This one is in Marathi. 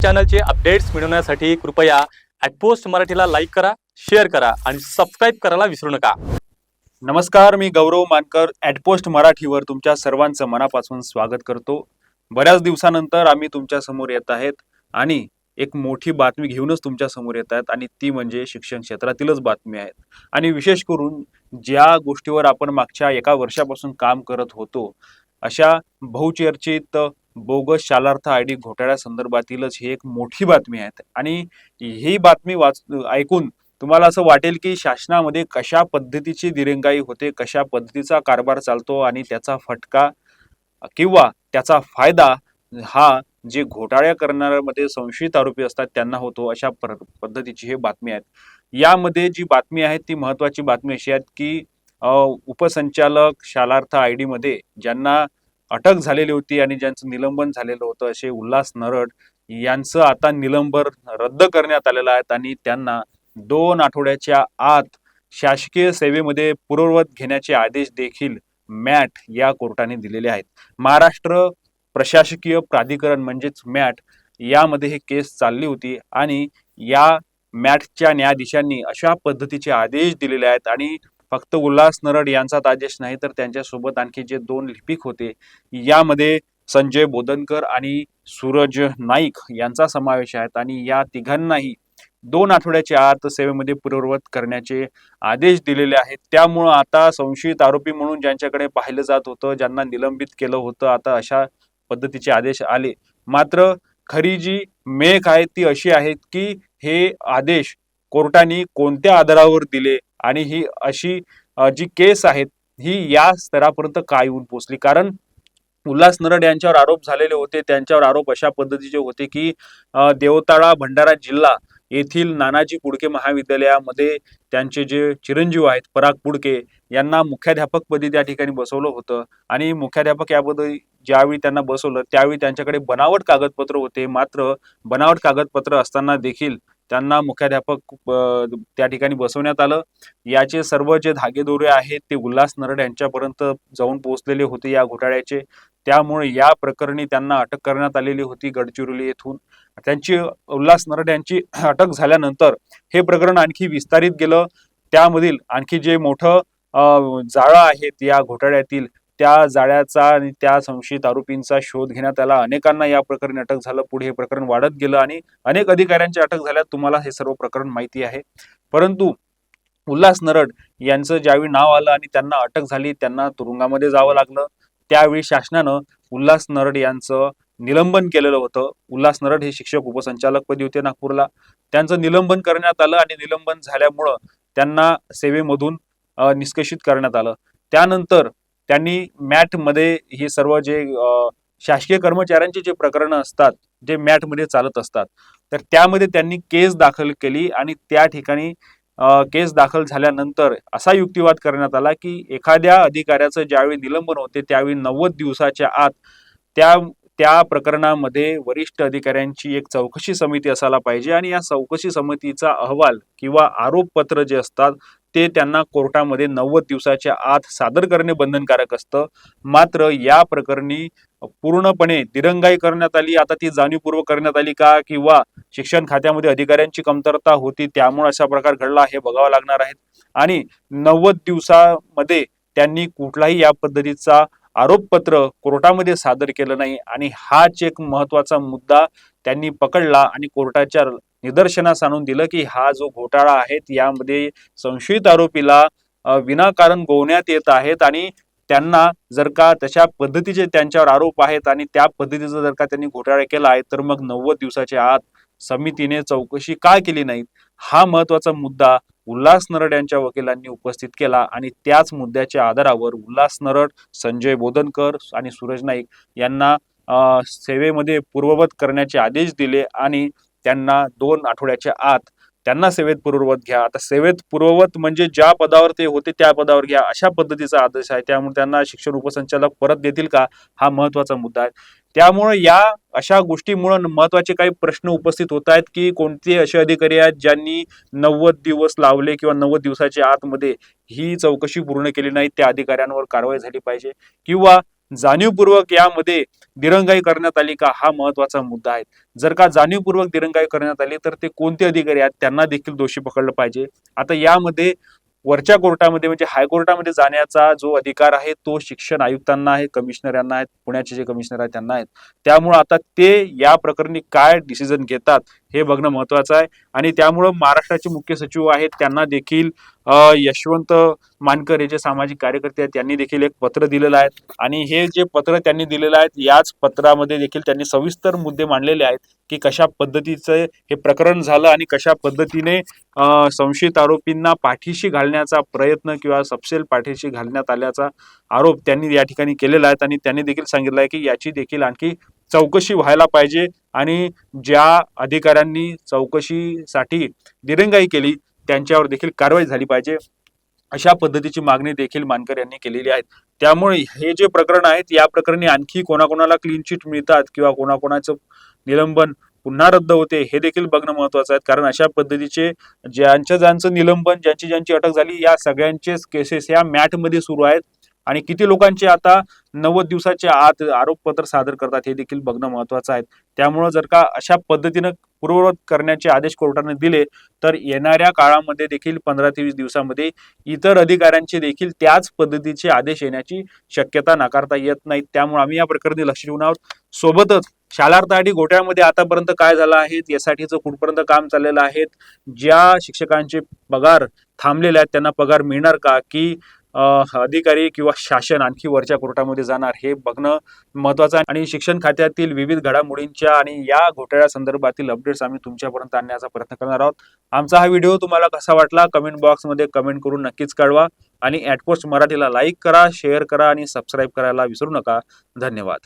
चॅनलचे अपडेट्स मिळवण्यासाठी कृपया @पोस्ट मराठीला लाईक करा, शेअर करा आणि सबस्क्राईब करायला विसरू नका। नमस्कार, मी गौरव मानकर @पोस्ट मराठीवर तुमच्या सर्वांचं मनापासून स्वागत करतो। बऱ्याच दिवसानंतर आम्ही तुमच्या समोर येत आहेत आणि एक मोठी बातमी घेऊनच तुमच्या समोर येत आहेत आणि ती म्हणजे शिक्षण क्षेत्रातीलच बातमी आहे। आणि विशेष करून ज्या गोष्टीवर आपण मागच्या एका वर्षापासून काम करत होतो, अशा बहुचर्चित बोगस शालार्थ आयडी घोटाळ्यासंदर्भातीलच ही एक मोठी बातमी आहे। आणि ही बातमी ऐकून तुम्हाला असं वाटेल की शासनामध्ये कशा पद्धतीची दिरंगाई होते, कशा पद्धतीचा कारभार चालतो आणि त्याचा फटका किंवा त्याचा फायदा हा जे घोटाळ्या करणाऱ्यामध्ये संशयित आरोपी असतात त्यांना होतो, अशा पद्धतीची ही बातमी आहे। यामध्ये जी बातमी आहे ती महत्त्वाची बातमी अशी आहे की उपसंचालक शालार्थ आयडी मध्ये ज्यांना अटक झालेली होती आणि ज्यांचं निलंबन झालेलं होतं असे उल्हास नरड यांचं आता निलंबन रद्द करण्यात आलेलं आहे आणि त्यांना 2 आठवड्याच्या आत शासकीय सेवेमध्ये पूर्ववत घेण्याचे आदेश देखील मॅट या कोर्टाने दिलेले आहेत। महाराष्ट्र प्रशासकीय प्राधिकरण म्हणजेच मॅट यामध्ये हे केस चालली होती आणि या मॅटच्या न्यायाधीशांनी अशा पद्धतीचे आदेश दिलेले आहेत आणि फक्त उल्हास नरड यांचाच आदेश नाही तर त्यांच्यासोबत आणखी जे 2 लिपिक होते यामध्ये संजय बोदनकर आणि सूरज नाईक यांचा समावेश आहे आणि या तिघांनाही 2 आठवड्याच्या आत सेवेमध्ये पूर्ववत करण्याचे आदेश दिलेले आहेत। त्यामुळे आता संशयित आरोपी म्हणून ज्यांच्याकडे पाहिलं जात होतं, ज्यांना निलंबित केलं होतं, आता अशा पद्धतीचे आदेश आले। मात्र खरी जी मेक आहे ती अशी आहे की हे आदेश कोर्टाने कोणत्या आधारावर दिले आणि ही अशी जी केस आहे ही या स्तरापर्यंत काय येऊन पोहोचली। कारण उल्हास नरड यांच्यावर आरोप झालेले होते, त्यांच्यावर आरोप अशा पद्धतीचे होते की देवताळा भंडारा जिल्हा येथील नानाजी पुडके महाविद्यालयामध्ये त्यांचे जे चिरंजीव आहेत पराग पुडके यांना मुख्याध्यापकपदी त्या ठिकाणी बसवलं होतं आणि मुख्याध्यापक यापदी ज्यावेळी त्यांना बसवलं त्यावेळी त्यांच्याकडे बनावट कागदपत्र होते। मात्र बनावट कागदपत्र असताना देखील त्यांना मुख्याध्यापक त्या ठिकाणी बसवण्यात आलं। याचे सर्व जे धागेदोरे आहेत ते उल्हास नरड यांच्यापर्यंत जाऊन पोहोचलेले होते या घोटाळ्याचे। त्यामुळे या प्रकरणी त्यांना अटक करण्यात आलेली होती गडचिरोली येथून। त्यांची उल्हास नरड यांची अटक झाल्यानंतर हे प्रकरण आणखी विस्तारित गेलं। त्यामधील आणखी जे मोठं जाळं आहेत या घोटाळ्यातील त्या जाळ्याचा आणि त्या संशयित आरोपींचा शोध घेण्यात आला। अनेकांना या प्रकरणी अटक झालं, पुढे हे प्रकरण वाढत गेलं आणि अनेक अधिकाऱ्यांची अटक झाल्यात, तुम्हाला हे सर्व प्रकरण माहिती आहे। परंतु उल्हास नरड यांचं ज्यावेळी नाव आलं आणि त्यांना अटक झाली, त्यांना तुरुंगामध्ये जावं लागलं, त्यावेळी शासनानं उल्हास नरड यांचं निलंबन केलेलं होतं। उल्हास नरड हे शिक्षक उपसंचालकपदी होते नागपूरला, त्यांचं निलंबन करण्यात आलं आणि निलंबन झाल्यामुळं त्यांना सेवेमधून निष्कासित करण्यात आलं। त्यानंतर त्यांनी मॅट मध्ये हे सर्व जे शासकीय कर्मचाऱ्यांचे जे प्रकरण असतात जे मॅट मध्ये चालत असतात तर त्यामध्ये त्यांनी केस दाखल केली आणि त्या ठिकाणी केस दाखल झाल्यानंतर असा युक्तिवाद करण्यात आला की एखाद्या अधिकाऱ्याचं ज्यावेळी निलंबन होते त्यावेळी 90 दिवसाच्या आत त्या प्रकरणामध्ये वरिष्ठ अधिकाऱ्यांची एक चौकशी समिती असायला पाहिजे आणि या चौकशी समितीचा अहवाल किंवा आरोपपत्र जे असतात ते त्यांना कोर्टामध्ये 90 दिवसाच्या आत सादर करणे बंधनकारक असतं। मात्र या प्रकरणी पूर्णपणे दिरंगाई करण्यात आली। आता ती जाणीवपूर्वक करण्यात आली का किंवा शिक्षण खात्यामध्ये अधिकाऱ्यांची कमतरता होती त्यामुळे अशा प्रकार घडला हे बघावं लागणार आहे। आणि 90 दिवसामध्ये त्यांनी कुठलाही या पद्धतीचा आरोपपत्र कोर्टामध्ये सादर केलं नाही आणि हाच एक महत्त्वाचा मुद्दा त्यांनी पकडला आणि कोर्टाच्या निदर्शनास आणून दिलं की हा जो घोटाळा आहे यामध्ये संशयित आरोपीला विनाकारण गोवण्यात येत आहेत आणि त्यांना जर का तशा पद्धतीचे त्यांच्यावर आरोप आहेत आणि त्या पद्धतीचा जर का त्यांनी घोटाळा केला आहे तर मग 90 दिवसाच्या आत समितीने चौकशी का केली नाही, हा महत्त्वाचा मुद्दा उल्हास नरड यांच्या वकिलांनी उपस्थित केला आणि त्याच मुद्द्याच्या आधारावर उल्हास नरड, संजय बोदनकर आणि सूरज नाईक यांना सेवेमध्ये पूर्ववत करण्याचे आदेश दिले आणि त्यांना 2 आठवड्याच्या आत त्यांना सेवेत पूर्ववत घ्या। आता सेवेत पूर्ववत म्हणजे ज्या पदावर ते होते त्या पदावर घ्या अशा पद्धतीचा आदेश आहे। त्यामुळे त्यांना शिक्षण उपसंचालक परत देतील का, हा महत्त्वाचा मुद्दा आहे। त्यामुळे या अशा गोष्टीमुळे महत्त्वाचे काही प्रश्न उपस्थित होत आहेत की कोणते असे अधिकारी आहेत ज्यांनी 90 दिवस लावले किंवा 90 दिवसाच्या आतमध्ये ही चौकशी पूर्ण केली नाही, त्या अधिकाऱ्यांवर कारवाई झाली पाहिजे किंवा जाणीवपूर्वक यामध्ये दिरंगाई करण्यात आली का, हा महत्वाचा मुद्दा आहे. जर का जाणीवपूर्वक दिरंगाई करण्यात आली तर ते कोणते अधिकारी आहेत त्यांना देखील दोषी पकडलं पाहिजे. आता यामध्ये वरच्या कोर्टामध्ये म्हणजे हायकोर्टामध्ये जाण्याचा जो अधिकार आहे तो शिक्षण आयुक्तांना आहे, कमिशनर यांना आहेत, पुण्याचे जे कमिशनर आहेत त्यांना आहेत. त्यामुळे आता ते या प्रकरणी काय डिसिजन घेतात हे बघणं महत्वाचं आहे. आणि त्यामुळं महाराष्ट्राचे मुख्य सचिव आहेत त्यांना देखील यशवंत मानकर हे जे सामाजिक कार्यकर्ते आहेत त्यांनी देखील एक पत्र दिलेलं आहे. आणि हे जे पत्र त्यांनी दिलेलं आहे याच पत्रामध्ये देखील त्यांनी सविस्तर मुद्दे मांडलेले आहेत की कशा पद्धतीचं हे प्रकरण झालं आणि कशा पद्धतीने संशयित आरोपींना पाठीशी घालण्याचा प्रयत्न किंवा सपशेल पाठीशी घालण्यात आल्याचा आरोप त्यांनी या ठिकाणी केलेला आहे. आणि त्यांनी देखील सांगितलं आहे की याची देखील आणखी चौकशी व्हायला पाहिजे आणि ज्या अधिकाऱ्यांनी चौकशीसाठी दिरंगाई केली त्यांच्यावर देखील कारवाई झाली पाहिजे, अशा पद्धतीची मागणी देखील मानकर यांनी केलेली आहे. त्यामुळे हे जे प्रकरण आहेत या प्रकरणी आणखी कोणाकोणाला क्लीन चिट मिळतात किंवा कोणाकोणाचं निलंबन पुन्हा रद्द होते हे देखील बघणं महत्वाचं आहे. कारण अशा पद्धतीचे ज्यांचं निलंबन, ज्यांची अटक झाली या सगळ्यांचेच केसेस या मॅटमध्ये सुरू आहेत. आणि किती लोकांचे आता 90 दिवसाच्या आत आरोपपत्र सादर करतात हे देखील बघणं महत्वाचं आहे. त्यामुळं जर का अशा पद्धतीनं पूर्ववत करण्याचे आदेश कोर्टाने दिले तर येणाऱ्या काळामध्ये देखील 15 ते 20 दिवसामध्ये इतर अधिकाऱ्यांचे देखील त्याच पद्धतीचे आदेश येण्याची शक्यता नाकारता येत नाही. त्यामुळे आम्ही या प्रकरणी लक्ष ठेवून आहोत. सोबतच शालार्थ घोटाळ्यामध्ये आतापर्यंत काय झालं आहे, यासाठीचं कुठपर्यंत काम चाललेलं आहे, ज्या शिक्षकांचे पगार थांबलेले आहेत त्यांना पगार मिळणार का, की अधिकारी किंवा शासन आणखी वरच्या कोर्टामध्ये जाणार हे बघणं महत्वाचं आहे. आणि शिक्षण खात्यातील विविध घडामोडींच्या आणि या घोटाळ्या संदर्भातील अपडेट्स आम्ही तुमच्यापर्यंत आणण्याचा प्रयत्न करणार आहोत. आमचा हा व्हिडिओ तुम्हाला कसा वाटला कमेंट बॉक्समध्ये कमेंट करून नक्कीच कळवा. आणि ॲटपोस्ट मराठीला लाईक करा, शेअर करा आणि सबस्क्राईब करायला विसरू नका. धन्यवाद.